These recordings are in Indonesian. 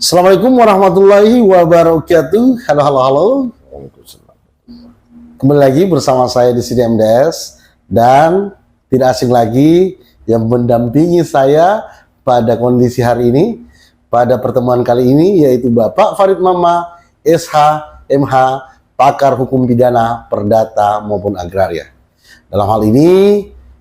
Assalamualaikum warahmatullahi wabarakatuh. Halo, halo, halo. Kembali lagi bersama saya di sini MDS dan tidak asing lagi yang mendampingi saya pada kondisi hari ini, pada pertemuan kali ini yaitu Bapak Farid Mama, SH, MH, pakar hukum pidana, perdata maupun agraria. Dalam hal ini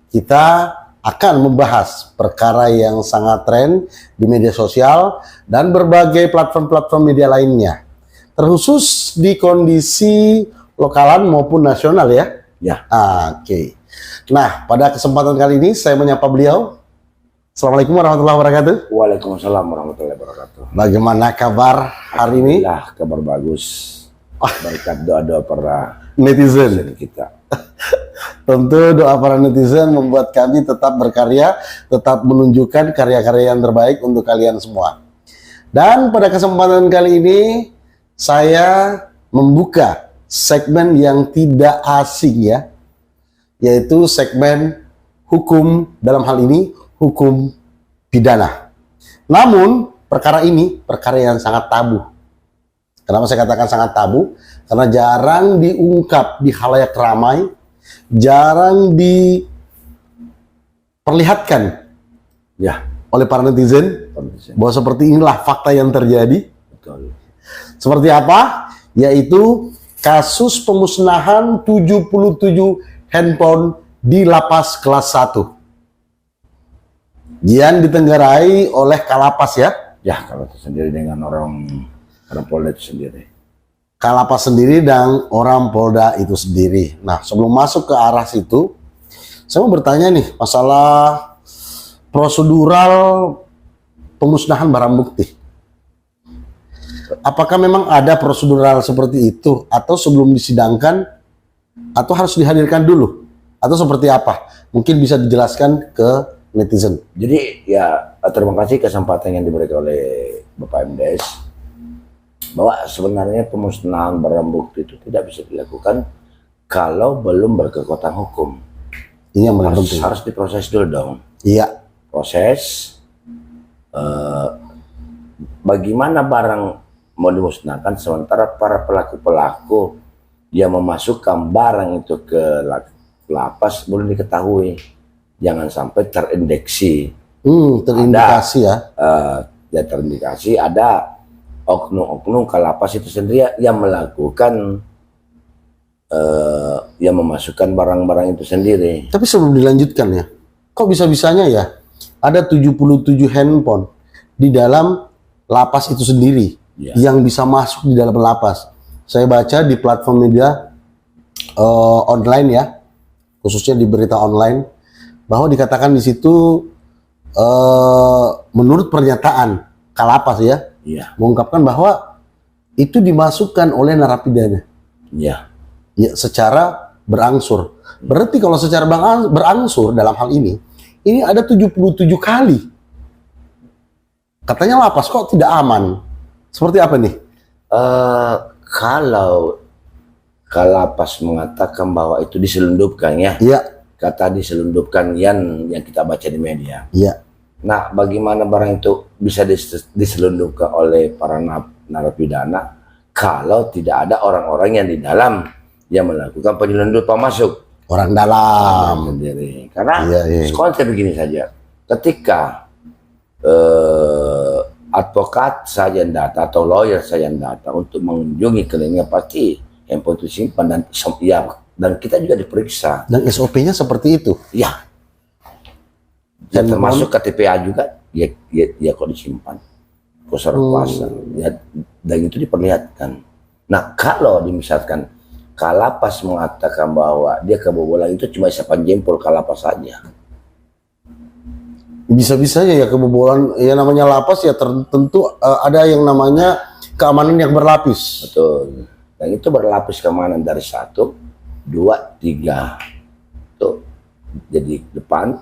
kita akan membahas perkara yang sangat tren di media sosial dan berbagai platform-platform media lainnya, terkhusus di kondisi lokalan maupun nasional ya. Ya. Oke. Nah, pada kesempatan kali ini saya menyapa beliau. Assalamualaikum warahmatullahi wabarakatuh. Waalaikumsalam warahmatullahi wabarakatuh. Bagaimana kabar hari ini? Alhamdulillah, kabar bagus. Berkat doa-doa para Netizen. kita. Tentu doa para netizen membuat kami tetap berkarya, tetap menunjukkan karya-karya yang terbaik untuk kalian semua. Dan pada kesempatan kali ini saya membuka segmen yang tidak asing ya, yaitu segmen hukum, dalam hal ini hukum pidana. Namun perkara ini perkara yang sangat tabu. Kenapa saya katakan sangat tabu? Karena jarang diungkap di khalayak ramai, jarang diperlihatkan Ya, oleh para netizen bahwa seperti inilah fakta yang terjadi. betul. Seperti apa? Yaitu kasus pemusnahan 77 handphone di lapas kelas 1 yang ditenggarai oleh Kalapas ya. Ya, kalau itu sendiri dengan orang Polda itu sendiri. Kalapas sendiri dan orang Polda itu sendiri. Nah, sebelum masuk ke arah situ, saya mau bertanya nih masalah prosedural pemusnahan barang bukti. Apakah memang ada prosedural seperti itu atau sebelum disidangkan atau harus dihadirkan dulu atau seperti apa? Mungkin bisa dijelaskan ke netizen. Jadi ya, terima kasih kesempatan yang diberikan oleh Bapak MDS bahwa sebenarnya pemusnahan barang bukti itu tidak bisa dilakukan kalau belum berkekuatan hukum. Ini yang benar penting. Harus diproses dulu dong. Iya. Proses bagaimana barang mau dimusnahkan sementara para pelaku-pelaku yang memasukkan barang itu ke lapas belum diketahui. Jangan sampai terindikasi. Terindikasi ya. Ya terindikasi ada oknum-oknum Kalapas itu sendiri yang melakukan yang memasukkan barang-barang itu sendiri. Tapi sebelum dilanjutkan ya, kok bisa-bisanya ya ada 77 handphone di dalam lapas itu sendiri yang bisa masuk di dalam lapas. Saya baca di platform media online ya, khususnya di berita online, bahwa dikatakan di situ menurut pernyataan Kalapas ya, mengungkapkan bahwa itu dimasukkan oleh narapidana. Ya, secara berangsur. Berarti kalau secara berangsur dalam hal ini ada 77 kali. Katanya lapas kok tidak aman. Seperti apa nih? Kalau Kalapas mengatakan bahwa itu diselundupkan ya. Iya. Kata diselundupkan yang kita baca di media. Iya. Nah, bagaimana barang itu bisa diselundupkan oleh para narapidana kalau tidak ada orang-orang yang di dalam yang melakukan penyelundupan masuk? Orang dalam sendiri. Karena konsep begini saja. Ketika advokat saja yang data atau lawyer saja yang data untuk mengunjungi kliniknya, pasti handphone itu simpan dan kita juga diperiksa. Dan SOP-nya seperti itu. Ya. Dan termasuk KTPA juga, ya kok disimpan, kuasa ya, dan itu diperlihatkan. Nah, kalau misalkan Kalapas mengatakan bahwa dia kebobolan itu cuma isapan jempol Kalapas saja. Bisa-bisanya ya kebobolan, ya namanya lapas ya tentu ada yang namanya keamanan yang berlapis. Betul. Dan itu berlapis keamanan dari 1, 2, 3. Tuh. Jadi depan,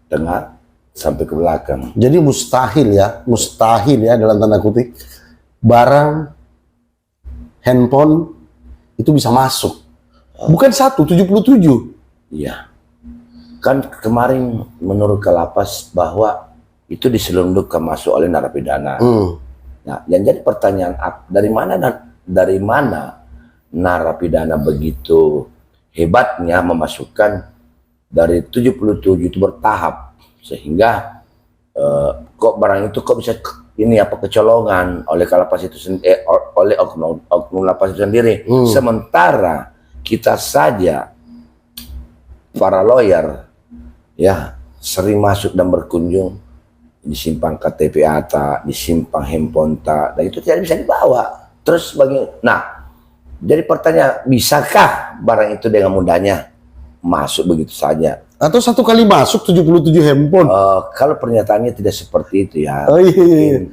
tengah, sampai ke belakang. Jadi mustahil ya dalam tanda kutip barang handphone itu bisa masuk. Bukan 77. Iya. Kan kemarin menurut Kalapas bahwa itu diselundupkan masuk oleh narapidana. Nah, yang jadi pertanyaan dari mana narapidana begitu hebatnya memasukkan dari 77 itu bertahap sehingga kok barang itu kok bisa ini apa kecolongan oleh kalapas itu oleh oknum lapas itu sendiri. Sementara kita saja para lawyer ya sering masuk dan berkunjung disimpan KTP ATA, disimpan handphone tak, dan itu tidak bisa dibawa. Terus jadi pertanyaan, bisakah barang itu dengan mudahnya masuk begitu saja? Atau satu kali masuk 77 handphone? Kalau pernyataannya tidak seperti itu ya. Oh iya.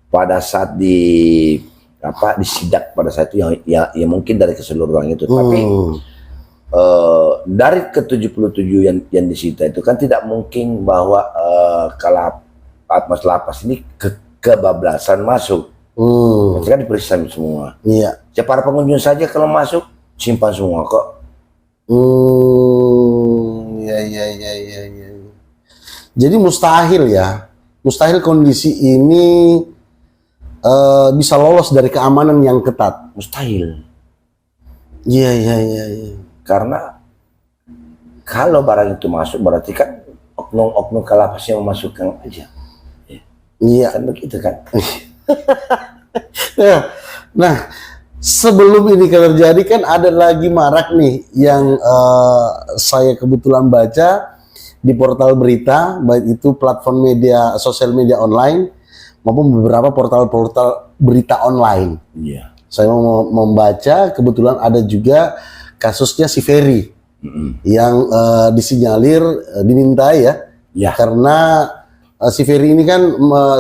Pada saat disidak pada saat itu ya mungkin dari keseluruhan itu. Tapi dari ke-77 yang disita itu kan tidak mungkin bahwa Atmas Lapas ini kebablasan masuk. Mereka kan diperiksa semua. Iya. Para pengunjung saja kalau masuk simpan semua kok. Iya. Jadi mustahil kondisi ini bisa lolos dari keamanan yang ketat. Mustahil. Iya. Karena kalau barang itu masuk berarti kan oknum kalapas yang memasukkan aja. Iya. Kan begitu kan. Nah, sebelum ini terjadi kan ada lagi marak nih yang saya kebetulan baca di portal berita, baik itu platform media sosial media online maupun beberapa portal-portal berita online. Iya. Saya mau membaca, kebetulan ada juga kasusnya si Ferry yang disinyalir dimintai ya. Karena si Ferry ini kan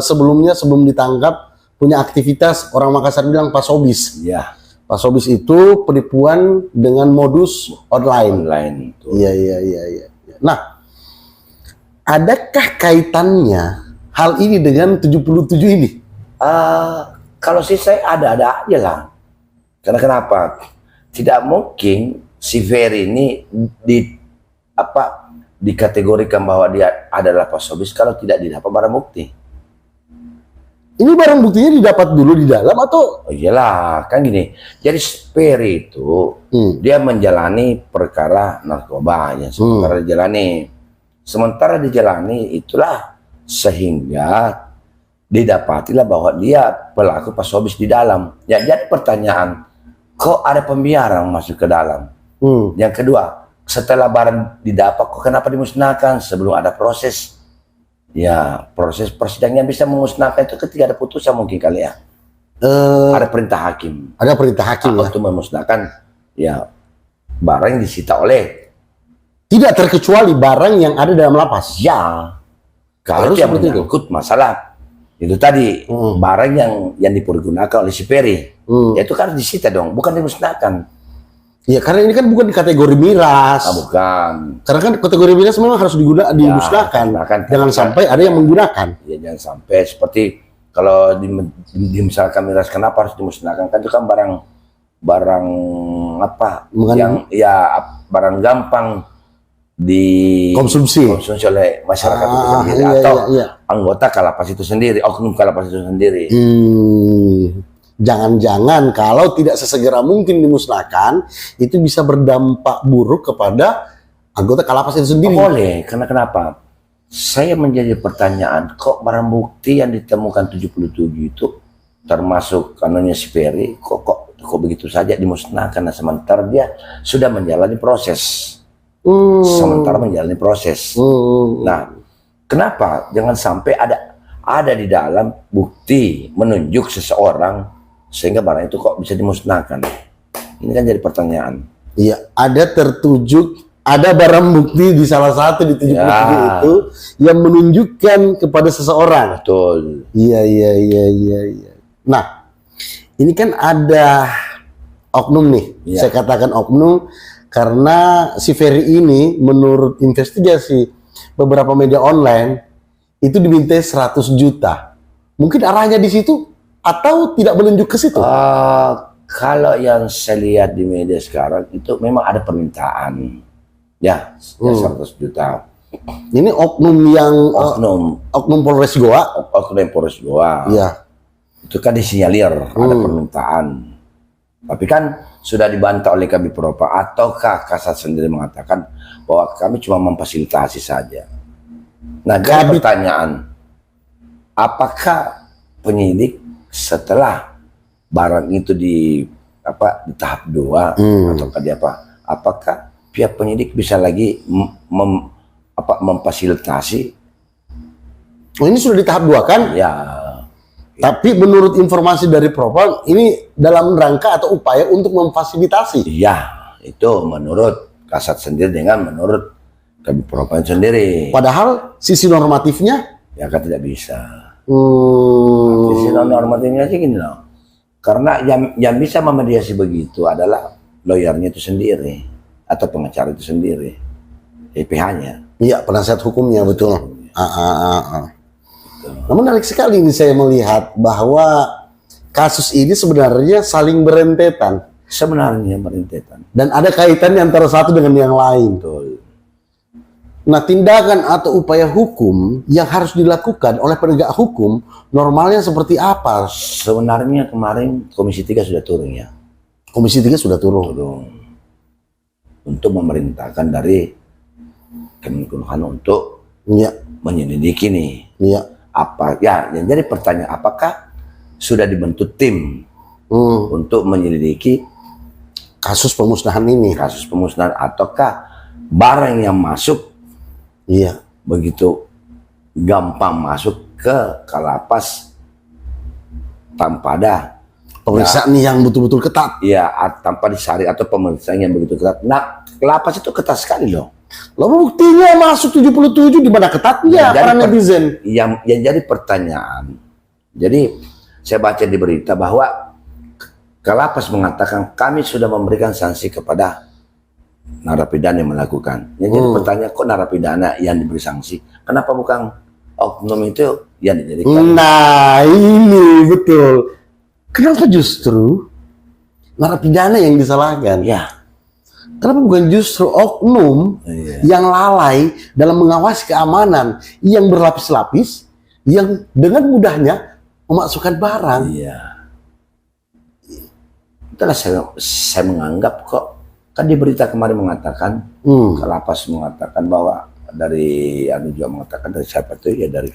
sebelum ditangkap punya aktivitas, orang Makassar bilang pasobis. Iya. Pasobis itu penipuan dengan modus online. Iya. Nah, adakah kaitannya hal ini dengan 77 ini? Kalau sih saya ada aja lah. Karena kenapa? Tidak mungkin si Ferry ini dikategorikan bahwa dia adalah pasobis kalau tidak didapat barang bukti. Ini barang buktinya didapat dulu di dalam atau? Oh iyalah, kan gini. Jadi Ferry itu dia menjalani perkara narkoba yang sementara dijalani itulah sehingga didapatilah bahwa dia pelaku pasobis di dalam. Ya, jadi pertanyaan, kok ada pembiaran masuk ke dalam? Yang kedua, setelah barang didapat kok kenapa dimusnahkan sebelum ada proses? Ya, proses persidangan bisa memusnahkan itu ketika ada putusan mungkin kali ya. Ada perintah hakim. Ada perintah hakim untuk memusnahkan ya barang yang disita oleh. Tidak terkecuali barang yang ada dalam lapas. Ya, kalau yang menyangkut masalah itu tadi barang yang dipergunakan oleh si Ferry, ya itu kan disita dong, bukan dimusnahkan. Ya karena ini kan bukan di kategori miras. Bukan. Karena kan kategori miras memang harus dimusnahkan. Jangan sampai ada yang menggunakan. Ya jangan sampai seperti kalau misalkan miras kenapa harus dimusnahkan? Kan itu kan barang apa? Barang gampang dikonsumsi oleh masyarakat itu sendiri atau anggota kalapas itu sendiri, oknum kalapas itu sendiri. Jangan-jangan kalau tidak sesegera mungkin dimusnahkan, itu bisa berdampak buruk kepada anggota kalapas itu sendiri. Boleh, karena kenapa? Saya menjadi pertanyaan, kok barang bukti yang ditemukan 77 itu termasuk kanonnya si Ferry, kok begitu saja dimusnahkan, sementara dia sudah menjalani proses. Nah, kenapa jangan sampai ada di dalam bukti menunjuk seseorang sehingga barang itu kok bisa dimusnahkan? Ini kan jadi pertanyaan. Iya, ada barang bukti di salah satu di 77 itu yang menunjukkan kepada seseorang. Betul. Iya. Nah, ini kan ada oknum nih. Saya katakan oknum karena si Ferry ini menurut investigasi beberapa media online itu dimintai 100 juta. Mungkin arahnya di situ atau tidak menunjuk ke situ? Kalau yang saya lihat di media sekarang itu memang ada permintaan. Ya 100 juta. Ini oknum yang oknum Polres Goa. Oknum Polres Goa. Iya. Itu kan disinyalir ada permintaan. Tapi kan sudah dibantah oleh Kabid Propam, ataukah Kasat sendiri mengatakan bahwa kami cuma memfasilitasi saja. Nah, jadi pertanyaan, apakah penyidik setelah barang itu di tahap 2 ataukah di apakah pihak penyidik bisa lagi memfasilitasi? Oh, ini sudah di tahap 2 kan? Ya. Tapi menurut informasi dari Propam, ini dalam rangka atau upaya untuk memfasilitasi. Iya, itu menurut Kasat sendiri dengan menurut Kabid Propam sendiri. Padahal sisi normatifnya Ya kan tidak bisa. Sisi normatifnya sih gini loh. Karena yang bisa memediasi begitu adalah lawyernya itu sendiri atau pengacara itu sendiri, PH-nya. Iya, penasihat hukumnya betul. Namun menarik sekali ini saya melihat bahwa kasus ini sebenarnya saling berentetan. Sebenarnya berentetan. Dan ada kaitannya antara satu dengan yang lain. Betul. Nah, tindakan atau upaya hukum yang harus dilakukan oleh penegak hukum normalnya seperti apa? Sebenarnya kemarin Komisi 3 sudah turun ya. Komisi 3 sudah turun. Untuk memerintahkan dari Kemenkumham untuk menyelidiki nih. Iya. Apa ya yang jadi pertanyaan, apakah sudah dibentuk tim untuk menyelidiki kasus pemusnahan ini, ataukah barang yang masuk begitu gampang masuk ke kalapas tanpa ada pemeriksaan yang betul-betul ketat? Ya, tanpa disaring atau pemeriksaan yang begitu ketat. Nah, kalapas itu ketat sekali loh. Lalu buktinya masuk 77 di mana ketatnya para netizen? Yang jadi pertanyaan. Jadi saya baca di berita bahwa Kalapas mengatakan kami sudah memberikan sanksi kepada narapidana yang melakukan. Yang jadi pertanyaan, kok narapidana yang diberi sanksi? Kenapa bukan oknum itu yang dijadikan? Nah, ini betul. Kenapa justru narapidana yang disalahkan? Ya. Kenapa bukan justru oknum yang lalai dalam mengawasi keamanan, yang berlapis-lapis, yang dengan mudahnya memasukkan barang? Iya. Itulah saya menganggap kok, kan di berita kemarin mengatakan, Kalapas mengatakan bahwa dari juga mengatakan dari siapa tuh ya, dari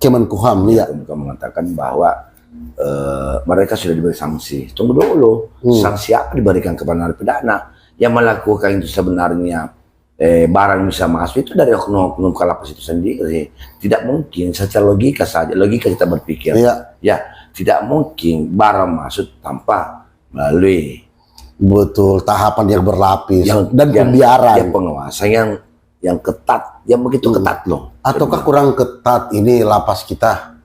Kemenkumham mengatakan bahwa mereka sudah diberi sanksi. Tunggu dulu, sanksi apa diberikan kepada narapidana? Yang melakukan itu sebenarnya barang bisa masuk itu dari oknum Kalapas itu sendiri. Tidak mungkin, secara logika saja, logika kita berpikir, ya tidak mungkin barang masuk tanpa melalui tahapan yang berlapis dan yang pembiaran, pengawasan yang ketat, yang begitu ketat loh. Ataukah kurang ketat ini lapas kita?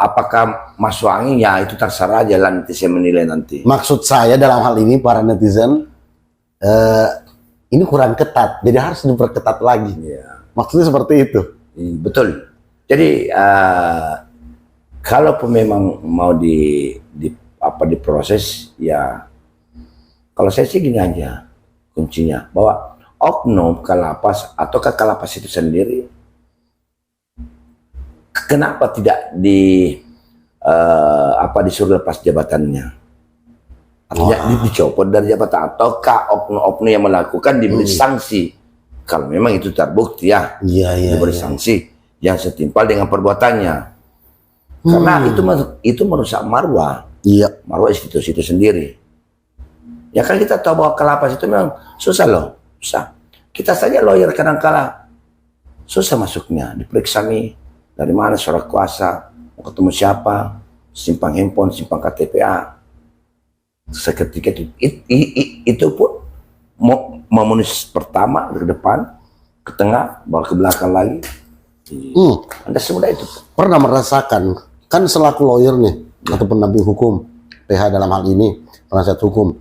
Apakah masuk angin? Ya itu terserah aja, nanti saya menilai nanti. Maksud saya dalam hal ini para netizen, ini kurang ketat, jadi harus diperketat lagi. Maksudnya seperti itu. Betul. Jadi kalau memang mau diproses, ya kalau saya sih gini aja kuncinya, bahwa oknum Kalapas ataukah Kalapas itu sendiri, kenapa tidak disuruh lepas jabatannya? Artinya dicopot dari jabatan, ataukah oknum-oknum yang melakukan diberi sanksi kalau memang itu terbukti diberi sanksi yang setimpal dengan perbuatannya. Karena itu merusak marwah institusi itu sendiri. Ya kan kita tahu bahwa Kalapas itu memang susah loh, susah. Kita saja lawyer kadang-kala susah masuknya, diperiksa nih dari mana surat kuasa, mau ketemu siapa, simpang handphone, simpang KTPA. Seketika itu pun memenuhi pertama ke depan, ke tengah, baru ke belakang lagi. Anda semudah itu. Pernah merasakan, kan selaku lawyer nih, atau pendamping hukum, PH dalam hal ini, penasihat hukum,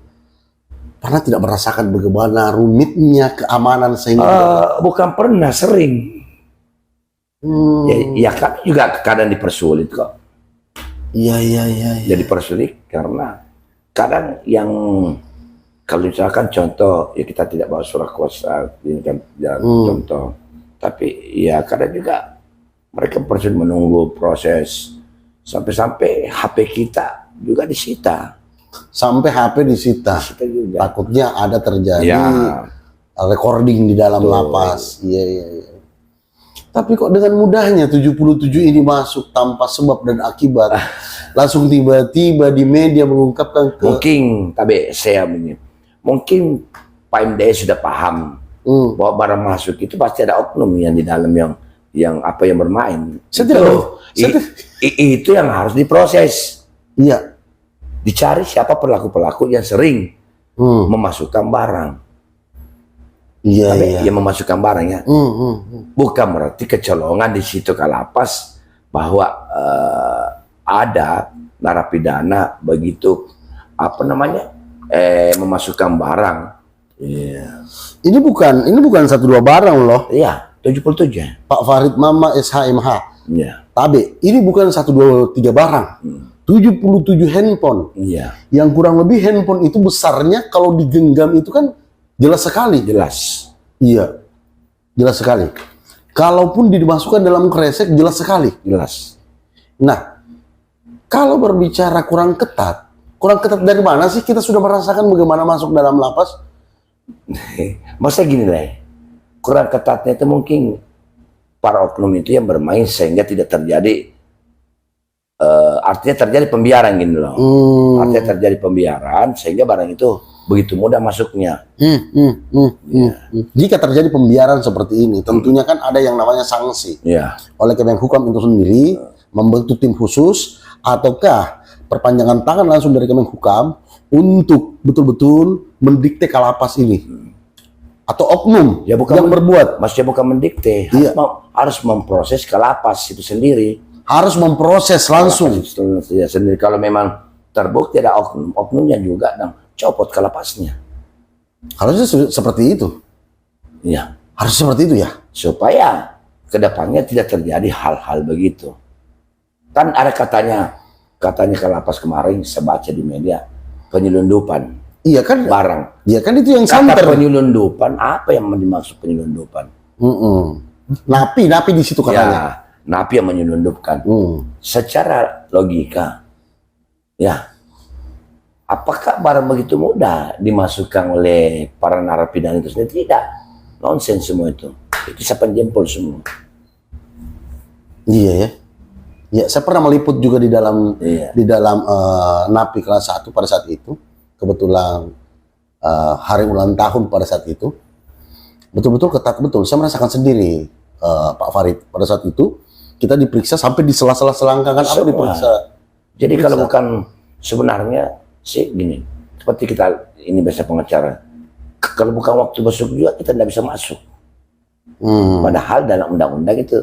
pernah tidak merasakan bagaimana rumitnya keamanan sehingga bukan pernah, sering. Ya kan juga kadang dipersulit kok. Jadi persulit karena kadang yang kalau misalkan contoh, ya kita tidak bawa surat kuasa, ini kan contoh. Tapi ya kadang juga mereka persulit menunggu proses Sampai-sampai HP kita juga disita. Sampai HP disita. Disita juga. Takutnya ada terjadi Ya. recording di dalam lapas. Iya, iya, iya. Tapi kok dengan mudahnya 77 ini masuk tanpa sebab dan akibat. Langsung tiba-tiba di media mengungkapkan ke... Mungkin, tapi saya mungkin Pak MDS sudah paham bahwa barang masuk itu pasti ada oknum yang di dalam yang bermain. Saya tidak tahu. Itu yang harus diproses. Iya. Dicari siapa pelaku-pelaku yang sering memasukkan barang. Iya, iya. Yang memasukkan barangnya. Bukan berarti kecolongan di situ kalapas bahwa ada narapidana begitu memasukkan barang. Iya. Ini bukan 1-2 barang loh. Iya, 77. Pak Farid Mama SHMH. Iya. Tabe, ini bukan 1, 2, 3 barang. 77 handphone. Iya. Yang kurang lebih handphone itu besarnya kalau digenggam itu kan jelas sekali. Jelas. Iya. Jelas sekali. Kalaupun dimasukkan dalam kresek jelas sekali. Jelas. Nah, kalau berbicara kurang ketat dari mana sih kita sudah merasakan bagaimana masuk dalam lapas? Masa gini lah, kurang ketatnya itu mungkin para oknum itu yang bermain sehingga tidak terjadi artinya terjadi pembiaran gitu loh. Artinya terjadi pembiaran sehingga barang itu begitu mudah masuknya. Jika terjadi pembiaran seperti ini, tentunya kan ada yang namanya sanksi. Oleh Kemenhukam itu sendiri membentuk tim khusus ataukah perpanjangan tangan langsung dari Kemenhukam untuk betul-betul mendikte kalapas ini atau oknum yang berbuat. Maksudnya bukan mendikte, harus memproses kalapas itu sendiri. Harus memproses langsung. Ya, sendiri. Kalau memang terbukti ada oknumnya juga, dan copot kalapasnya. Harusnya seperti itu. Iya. Harus seperti itu ya. Supaya kedepannya tidak terjadi hal-hal begitu. Kan ada katanya kalapas kemarin saya baca di media penyelundupan. Iya kan. Barang. Iya kan itu yang santer. Penyelundupan, apa yang dimaksud penyelundupan? Napi di situ katanya. Ya, napi yang menyelundupkan. Secara logika, ya, apakah barang begitu mudah dimasukkan oleh para narapidana itu sendiri? Tidak. Nonsense semua itu. Itu isapan jempol semua. Iya ya. Ya, saya pernah meliput juga di dalam napi kelas 1 pada saat itu. Kebetulan hari ulang tahun pada saat itu. Betul-betul ketat betul. Saya merasakan sendiri Pak Farid pada saat itu. Kita diperiksa sampai di sela-sela selangkangan apa diperiksa. Jadi kalau bukan sebenarnya sih gini, seperti kita ini biasa pengacara, kalau bukan waktu masuk juga kita tidak bisa masuk. Padahal dalam undang-undang itu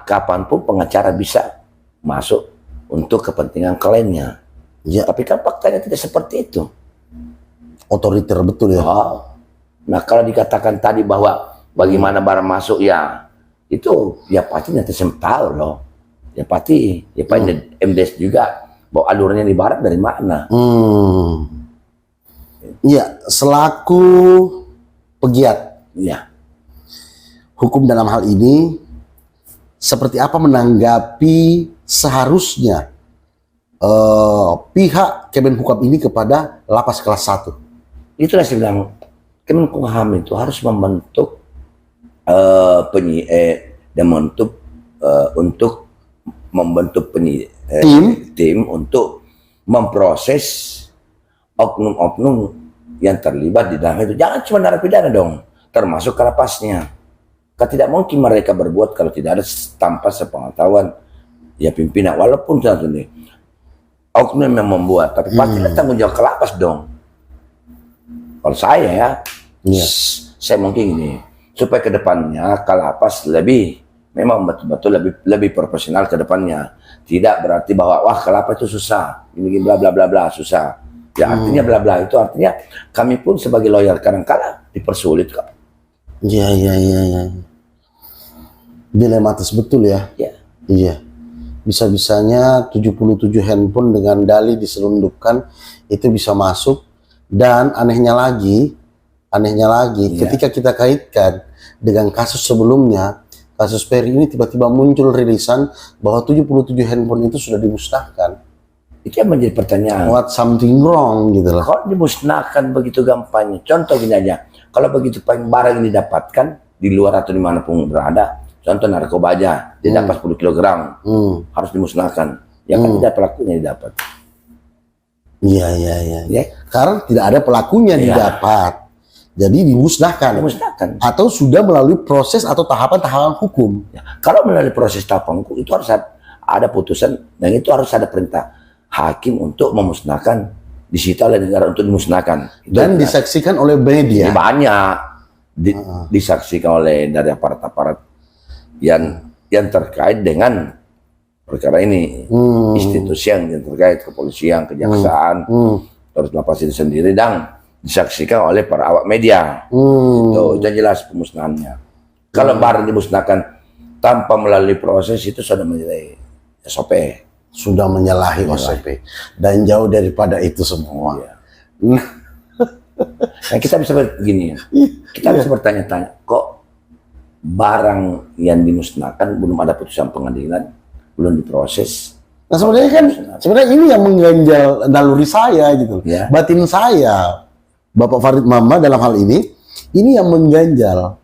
kapanpun pengacara bisa masuk untuk kepentingan kliennya. Ya. Tapi kan faktanya tidak seperti itu. Otoriter betul ya. Nah kalau dikatakan tadi bahwa bagaimana barang masuk ya itu ya pasti nanti saya tahu loh. Ya pasti ya Pak MDS juga bahwa alurnya di barat dari mana. Iya, selaku pegiat. Iya. Hukum dalam hal ini seperti apa menanggapi seharusnya pihak Kemenhukam ini kepada lapas kelas 1? Itulah saya bilang Kemenkumham itu harus membentuk tim untuk memproses oknum-oknum yang terlibat di dalam itu. Jangan cuma narapidana dong, termasuk kalapasnya. Kan tidak mungkin mereka berbuat kalau tidak ada tanpa sepengetahuan ya pimpinan. Walaupun satu nih oknum yang membuat, tapi pasti tanggung jawab kalapas dong. Kalau saya saya mungkin ini supaya kedepannya kalapas memang betul-betul lebih profesional ke depannya. Tidak berarti bahwa wah kalapas itu susah, ini bla bla bla bla susah. Ya artinya bla bla itu artinya kami pun sebagai lawyer kadang-kala dipersulit kok. Iya. Dilematis betul ya. Iya. Bisa-bisanya 77 handphone dengan dalih diselundupkan itu bisa masuk, dan anehnya lagi ketika kita kaitkan dengan kasus sebelumnya, kasus Peri ini tiba-tiba muncul rilisan bahwa 77 handphone itu sudah dimusnahkan. Itu yang menjadi pertanyaan. What something wrong gitu loh. Kalau dimusnahkan begitu gampangnya, contoh gini aja, kalau begitu barang ini didapatkan di luar atau dimanapun berada, contoh narkoba aja, dia dapat 10 kg, harus dimusnahkan. Ya kan tidak pelakunya didapat. Iya. Ya. Karena tidak ada pelakunya didapat. Jadi dimusnahkan. Dimusnahkan. Atau sudah melalui proses atau tahapan-tahapan hukum. Ya. Kalau melalui proses tahapan hukum itu harus ada putusan dan itu harus ada perintah hakim untuk memusnahkan, disita oleh negara untuk dimusnahkan. Itu Dan disaksikan oleh media. Banyak disaksikan oleh dari aparat-aparat yang terkait dengan perkara ini, institusi yang terkait, kepolisian, kejaksaan, terus lapas itu sendiri, dan disaksikan oleh para awak media. Itu jelas pemusnahannya. Kalau barang dimusnahkan tanpa melalui proses itu sudah menjadi SOP. Sudah menyalahi OCP. Dan jauh daripada itu semua. Ya. Nah, kita bisa begini, kita bisa bertanya-tanya, kok barang yang dimusnahkan belum ada putusan pengadilan, belum diproses? Nah sebenarnya ini yang mengganjal naluri saya gitu, batin saya, Bapak Farid Mama dalam hal ini yang mengganjal.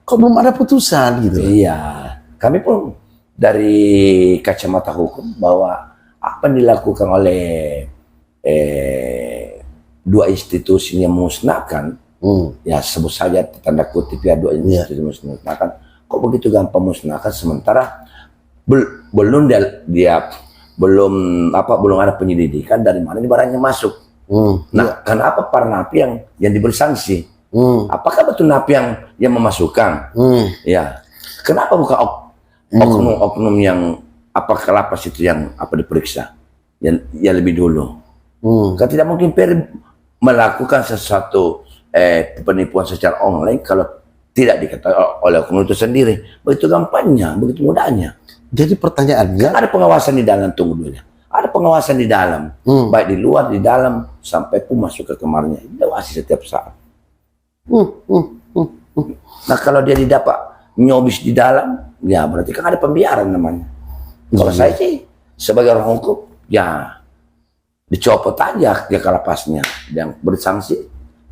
Kok belum ada putusan gitu? Iya, kami pun dari kacamata hukum bahwa apa yang dilakukan oleh dua institusi yang memusnahkan, ya sebut saja tanda kutip ya dua institusi memusnahkan, kok begitu gampang memusnahkan sementara belum belum ada penyelidikan dari mana barangnya masuk. Nah, kenapa para napi yang diberi sanksi? Apakah betul napi yang memasukkan? Ya, kenapa bukan oknum yang lapas itu yang diperiksa yang lebih dulu? Kan tidak mungkin melakukan sesuatu penipuan secara online kalau tidak diketahui oleh oknum itu sendiri. Begitu gampangnya, begitu mudahnya. Jadi pertanyaannya, ada pengawasan di dalam, tunggu dulu ya. Ada pengawasan di dalam, baik di luar, di dalam, sampai pun masuk ke kamarnya. Diawasi setiap saat. Nah kalau dia didapat nyobis di dalam, ya berarti kan ada pembiaran namanya. Kalau saya sih sebagai orang hukum, ya dicopot aja dia ke lapasnya, yang bersanksi,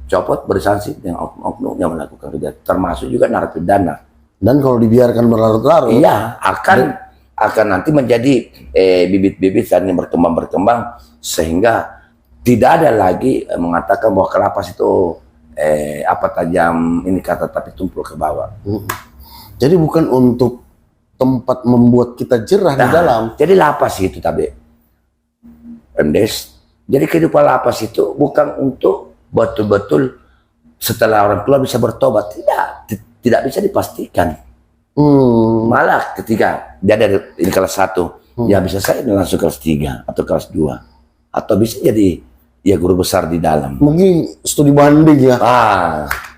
copot bersanksi yang oknum yang melakukan kerja, termasuk juga narapidana. Dan kalau dibiarkan berlarut-larut, iya akan nanti menjadi bibit-bibit yang berkembang sehingga tidak ada lagi mengatakan bahwa ke lapas itu tajam ini kata tapi tumpul ke bawah. Jadi bukan untuk tempat membuat kita jerah di dalam. Jadi lapas itu tadi Pendes. Jadi kehidupan lapas itu bukan untuk betul-betul setelah orang keluar bisa bertobat. Tidak bisa dipastikan. Malah ketika dia dari ini kelas 1, ya bisa saya langsung kelas 3 atau kelas 2. Atau bisa jadi ya guru besar di dalam. Mungkin studi banding ya.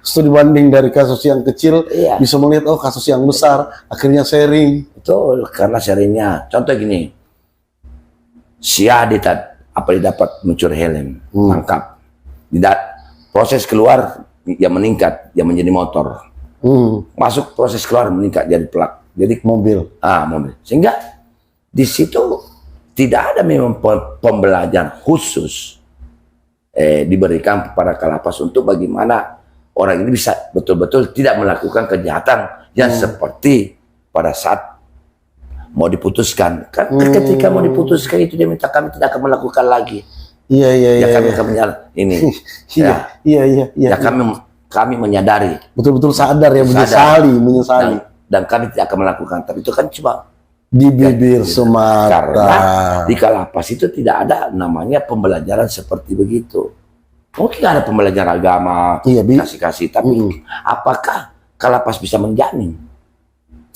Studi banding dari kasus yang kecil bisa melihat kasus yang besar, akhirnya sharing. Betul, karena sharingnya. Contoh gini, si Adi didapat mencuri helm, tangkap. Proses keluar yang meningkat, yang menjadi motor. Masuk proses keluar meningkat jadi pelak, jadi mobil. Mobil. Sehingga di situ tidak ada memang pembelajaran khusus diberikan kepada kalapas untuk bagaimana orang ini bisa betul-betul tidak melakukan kejahatan yang seperti pada saat mau diputuskan. Kan ketika mau diputuskan itu dia minta kami tidak akan melakukan lagi. Iya. Kami akan ini. Iya. Kami menyadari. Betul-betul sadar ya, menyesali. Dan kami tidak akan melakukan. Tapi itu kan cuma di bibir semata. Karena di kalapas itu tidak ada namanya pembelajaran seperti begitu. Mungkin ada pembelajaran agama, kasih-kasih. Tapi apakah kalapas bisa menjamin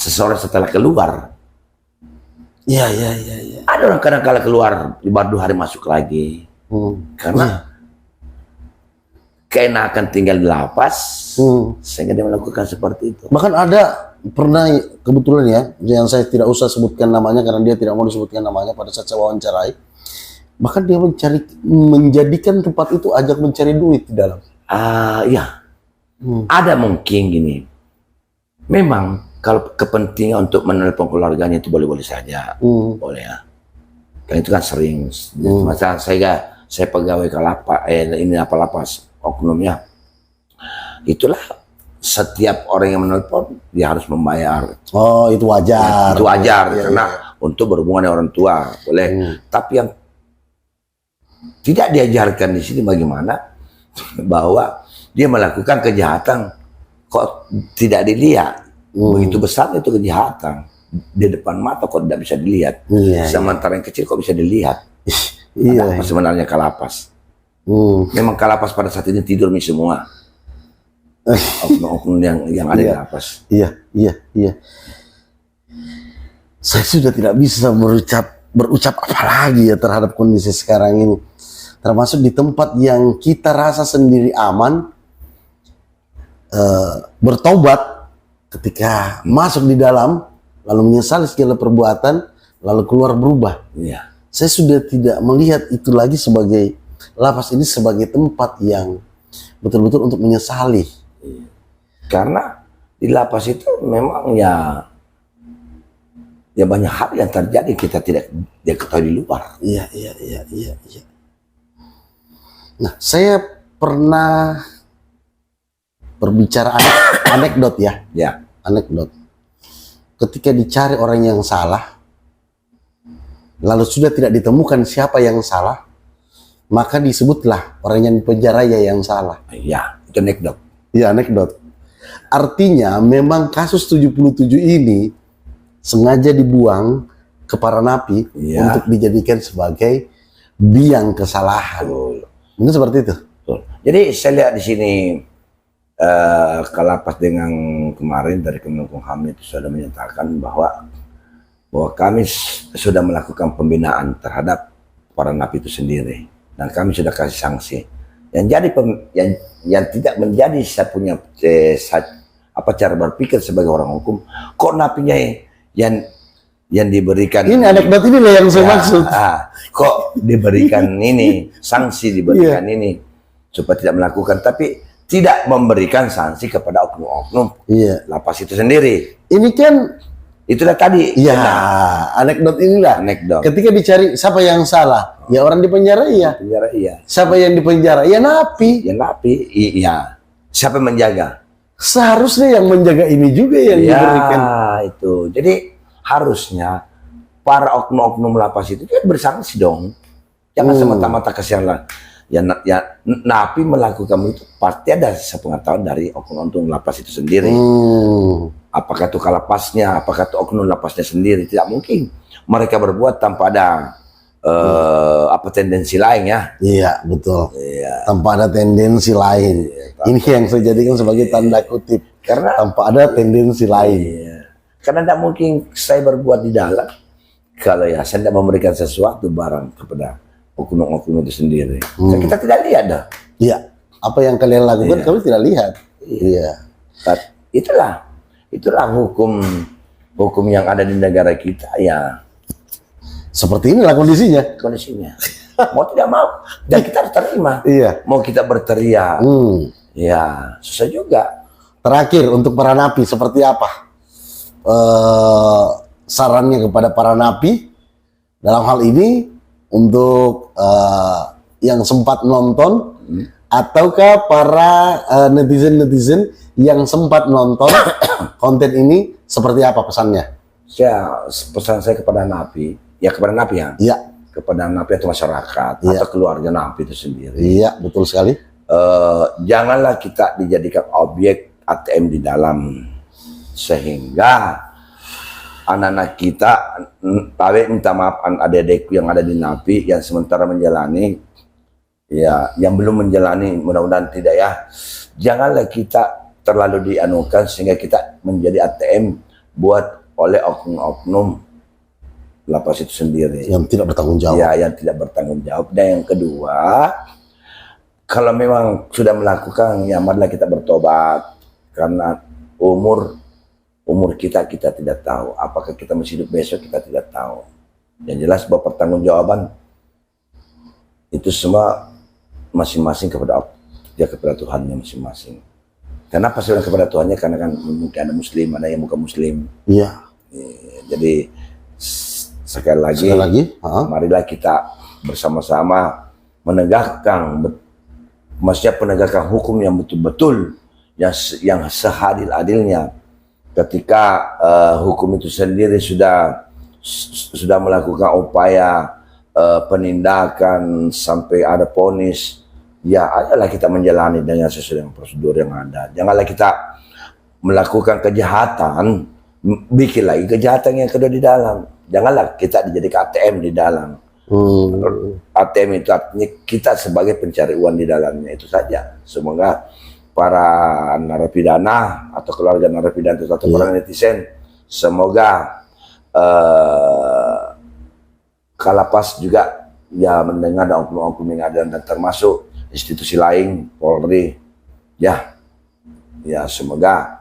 seseorang setelah keluar? Iya. Ada orang kadang-kala keluar, baru 2 hari masuk lagi. Karena keenakan tinggal di lapas, sehingga dia melakukan seperti itu. Bahkan ada pernah kebetulan ya, yang saya tidak usah sebutkan namanya karena dia tidak mau disebutkan namanya pada saat saya wawancarai. Bahkan dia menjadikan tempat itu ajak mencari duit di dalam. Iya. Ada mungkin gini. Memang kalau kepentingan untuk menelpon keluarganya itu boleh-boleh saja, boleh ya. Kan itu kan sering. Masa saya pegawai lapas oknumnya. Itulah setiap orang yang menelpon dia harus membayar. Oh, itu wajar. Itu wajar karena untuk berhubungan dengan orang tua boleh. Tapi yang tidak diajarkan di sini bagaimana bahwa dia melakukan kejahatan kok tidak dilihat. Begitu besar itu kejahatan di depan mata kok tidak bisa dilihat. Sementara yang kecil kok bisa dilihat. Apa sebenarnya kalapas? Memang kalapas pada saat ini tidur nih semua. Oknum-oknum yang ada di lapas. Iya. Saya sudah tidak bisa berucap apa lagi ya terhadap kondisi sekarang ini. Termasuk di tempat yang kita rasa sendiri aman, bertobat ketika masuk di dalam, lalu menyesali segala perbuatan, lalu keluar berubah. Iya. Saya sudah tidak melihat itu lagi sebagai lapas ini sebagai tempat yang betul-betul untuk menyesali. Karena di lapas itu memang ya banyak hal yang terjadi kita tidak ketahui di luar. Iya. Nah, saya pernah berbicara anekdot ya. Ya. Anekdot. Ketika dicari orang yang salah, lalu sudah tidak ditemukan siapa yang salah, maka disebutlah orang yang dipenjara yang salah. Ya, itu anekdot. Ya, anekdot. Artinya memang kasus 77 ini sengaja dibuang ke para napi untuk dijadikan sebagai biang kesalahan. Mungkin seperti itu. Betul. Jadi saya lihat di sini kalapas dengan kemarin dari Kemenkumham itu sudah menyatakan bahwa kami sudah melakukan pembinaan terhadap para napi itu sendiri dan kami sudah kasih sanksi. Yang tidak menjadi saya punya cara berpikir sebagai orang hukum, kok napinya yang diberikan ini anekdot ini lah yang saya maksud. Kok diberikan ini sanksi diberikan ini supaya tidak melakukan, tapi tidak memberikan sanksi kepada oknum-oknum lapas itu sendiri. Ini kan itulah tadi. Iya, anekdot inilah. Anekdot. Ketika dicari siapa yang salah, ya orang di penjara iya. Penjara iya. Siapa yang di penjara? Ya napi. Ya napi, iya. Siapa yang menjaga? Seharusnya yang menjaga ini juga yang diberikan. Itu. Jadi harusnya para oknum-oknum lapas itu kan bersanksi dong. Jangan semata-mata kasihan. Ya napi melakukan itu pasti ada sepengetahuan dari oknum-oknum lapas itu sendiri. Apakah itu kalapasnya, apakah itu oknum lapasnya sendiri, tidak mungkin mereka berbuat tanpa ada tendensi lain ya. Iya, betul. Iya. Tanpa ada tendensi lain. Ini yang saya jadikan sebagai tanda kutip. Karena tanpa ada tendensi lain. Iya. Karena tidak mungkin saya berbuat di dalam kalau ya saya tidak memberikan sesuatu barang kepada oknum-oknum itu sendiri. Kita tidak lihat dah. Iya. Apa yang kalian lakukan kami tidak lihat. Iya. Itulah hukum yang ada di negara kita ya. Seperti inilah kondisinya. Mau tidak mau dan kita harus terima. Iya. Mau kita berteriak. Ya, susah juga. Terakhir untuk para napi seperti apa? Sarannya kepada para napi dalam hal ini untuk yang sempat nonton ataukah para netizen yang sempat nonton konten ini seperti apa pesannya? Pesan saya kepada napi ya. Kepada napi atau masyarakat atau keluarga napi itu sendiri. Iya, betul sekali. Janganlah kita dijadikan objek ATM di dalam, sehingga anak-anak kita, minta maaf adik-adikku yang ada di napi yang sementara menjalani, ya yang belum menjalani, mudah-mudahan tidak ya. Janganlah kita terlalu dianukan sehingga kita menjadi ATM buat oleh oknum-oknum lapas itu sendiri. Yang tidak bertanggung jawab. Ya, yang tidak bertanggung jawab. Dan yang kedua, kalau memang sudah melakukan, ya marilah kita bertobat. Karena umur kita tidak tahu. Apakah kita masih hidup besok, kita tidak tahu. Yang jelas bahwa pertanggungjawaban itu semua masing-masing kepada Tuhannya masing-masing. Karena pasti kepada Tuhannya, karena kan mungkin ada muslim, ada yang bukan muslim. Iya. Jadi sekali lagi, marilah kita bersama-sama menegakkan, maksudnya penegakan hukum yang betul-betul, yang seadil-adilnya. Ketika hukum itu sendiri sudah melakukan upaya penindakan sampai ada vonis, ya ayolah kita menjalani dengan sesuai dengan prosedur yang ada. Janganlah kita melakukan kejahatan, bikin lagi kejahatan yang kedua di dalam. Janganlah kita dijadikan ATM di dalam. ATM itu artinya kita sebagai pencari uang di dalamnya, itu saja. Semoga para narapidana atau keluarga narapidana atau para netizen, semoga Kalapas juga ya mendengar dan oknum-oknum yang ada, dan termasuk institusi lain, Polri, ya semoga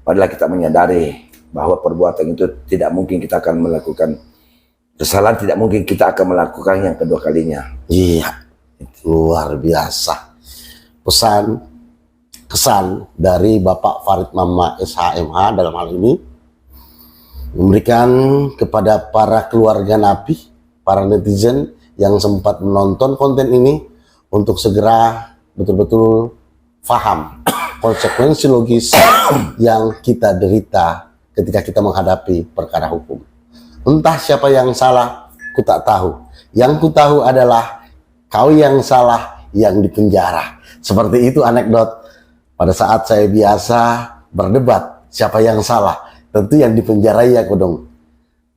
marilah kita menyadari bahwa perbuatan itu tidak mungkin kita akan melakukan kesalahan, tidak mungkin kita akan melakukan yang kedua kalinya. Iya, luar biasa kesan dari Bapak Farid Mama SHMH dalam hal ini memberikan kepada para keluarga Napi, para netizen yang sempat menonton konten ini, untuk segera betul-betul paham konsekuensi logis yang kita derita ketika kita menghadapi perkara hukum. Entah siapa yang salah, ku tak tahu. Yang ku tahu adalah kau yang salah yang dipenjara. Seperti itu anekdot pada saat saya biasa berdebat siapa yang salah. Tentu yang dipenjarai aku dong.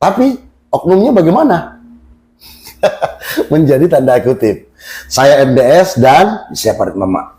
Tapi oknumnya bagaimana? Menjadi tanda kutip. Saya MDS dan Saya Farid Mama.